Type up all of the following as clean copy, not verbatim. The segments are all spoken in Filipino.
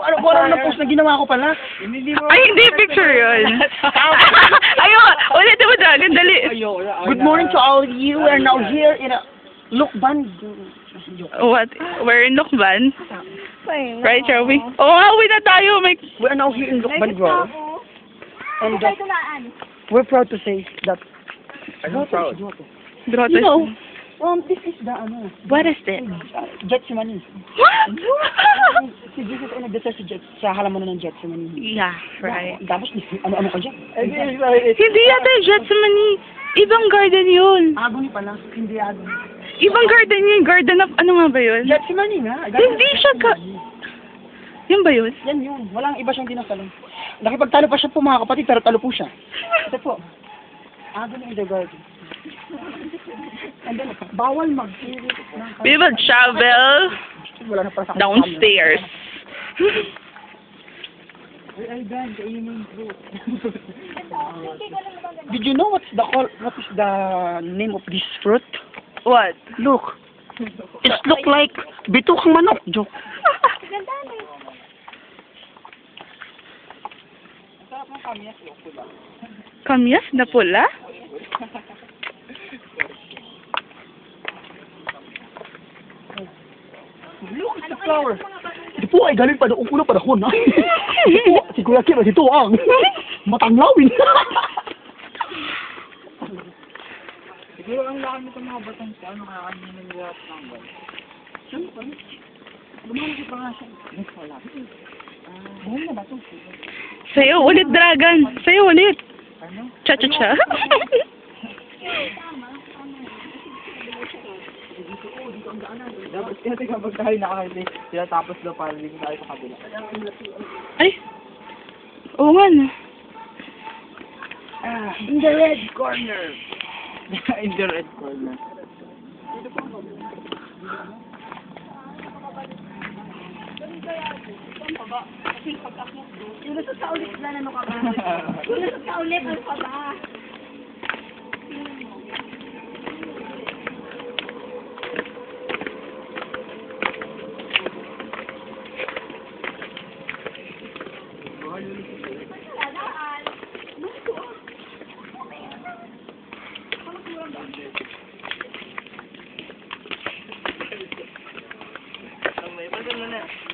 ano post na ginawa ko pala? Ay, hindi picture yun. Ayun, ulitin mo, Dragon, dali. Good morning to all of you. We are now here in a Lukban. What? We're in Lukban? Right, Joey? Oo nga, uwi na tayo. We are now here in Lukban, bro. And we're proud to say that... I'm proud. Grotto. You know, this is the, What is it? Getsemani. What? Si Jesus ay nagdasal sa halaman ng Getsemani. Yeah, right. Tapos, ano ka dyan? Hindi yata yung Getsemani. Ibang garden yun. Agony pala, hindi agony. Ibang garden yun. Garden of, ano nga ba yun? Getsemani nga. Hindi siya Yun ba yun? Yan yun. Walang iba siyang dinasalan. Nakipagtalo pa siya po mga kapatid, pero talo po siya. Ito po. Agony in the garden. And then, bawal We will travel wala na para sa downstairs. Did you know what is the name of this fruit? What? Look. It look like bitukang manok. Joke. Kamyas na pula? Look at the flower. Ito po ay galing pa noong unang panahon. Ito po, si Kuya Kim, ito ang matanglawin. Siguro ang laki nito mga batang sa ano kakanin ng lahat ng ba? Saan pa? Lumalaki pa nga siya. Wala. Buhay na ba ito? Sa'yo ulit, Dragon. Sa'yo ulit. Ano? Cha-cha-cha. Dapat kasi kapag tayo nakakali, sila tapos daw para hindi tayo sa kabila. Ay. Oo nga na. In the red corner. In the red corner. Yung nasa sa ulit na ano ka ba? Yung nasa sa ulit, ano ka ba?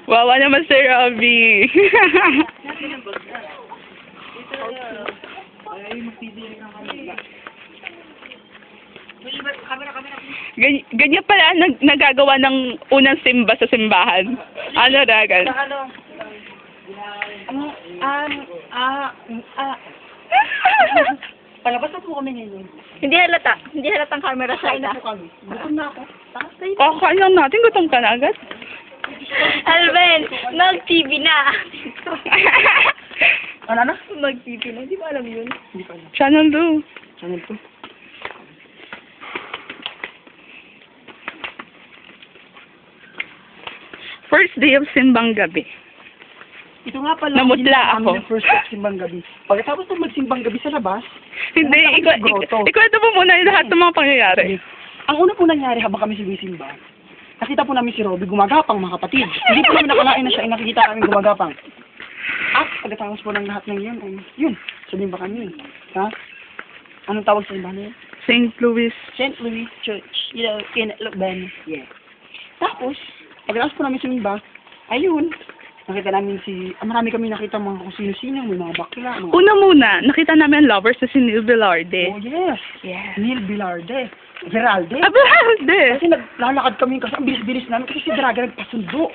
Wawa naman si Robby. Ganyan pala ang nagagawa ng unang simba sa simbahan. Ano, Dragon? Palabas na po kami ngayon. Hindi halata. Hindi halatang camera Kain side. na po kami. Gutom na ako. Kakain lang natin. Gutom ka na agad. Alvin, mag-TV na. Ano na? Mag-TV na. Di ba alam yun? Hindi pa alam. Channel 2. Channel 2. First day of simbang gabi. Ito nga pala. Namutla ginawa ako. namin yung first of simbang gabi. Pagkatapos ng magsimbang gabi sa labas, Hindi, ikwento mo muna yung lahat ng mga pangyayari. ang una po nangyari habang kami sinisimba, nakita po namin si Robby gumagapang mga kapatid. Hindi po namin nakalain na siya ay nakikita namin gumagapang. At pagkatapos po ng lahat ng yun, yun, sabihin ba kami, ha? Anong tawag sa simbahan niya? St. Louis. St. Louis Church, in Lukban. Yeah. Tapos, pagkatapos po namin sumimba, ayun, nakita namin marami kami nakita mga kung sino-sino, may mga bakla. Una muna, nakita namin ang lovers na si Neil Velarde. Oh, yes. Yes. Neil Velarde. Veralde. Ah, Velarde! Kasi naglalakad kami kasi ang bilis-bilis namin kasi si Draga nagpasundo.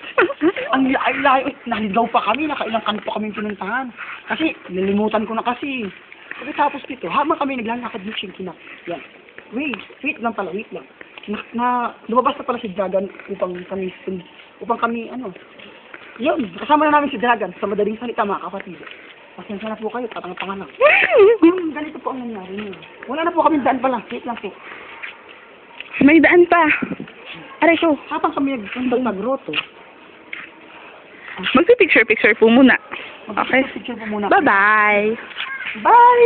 Ang layo, naligaw pa kami, nakailang kanto kami pinuntahan. Kasi nilimutan ko na kasi. Tapos dito, habang kami naglalakad ng Shinkinak. Yan. Wait lang pala, wait lang. Lumabas na pala si Dragan upang kami, yun, kasama na namin si Dragan sa madaling salita mga kapatid. Pasensya na po kayo, patang-tanga lang. Ganito po ang nangyari niyo. Wala na po kami daan pala, wait lang po. May daan pa. Aray ko. Habang kami nag-groto, Magpipicture-picture po muna. Okay? Picture po muna. Bye-bye. Bye!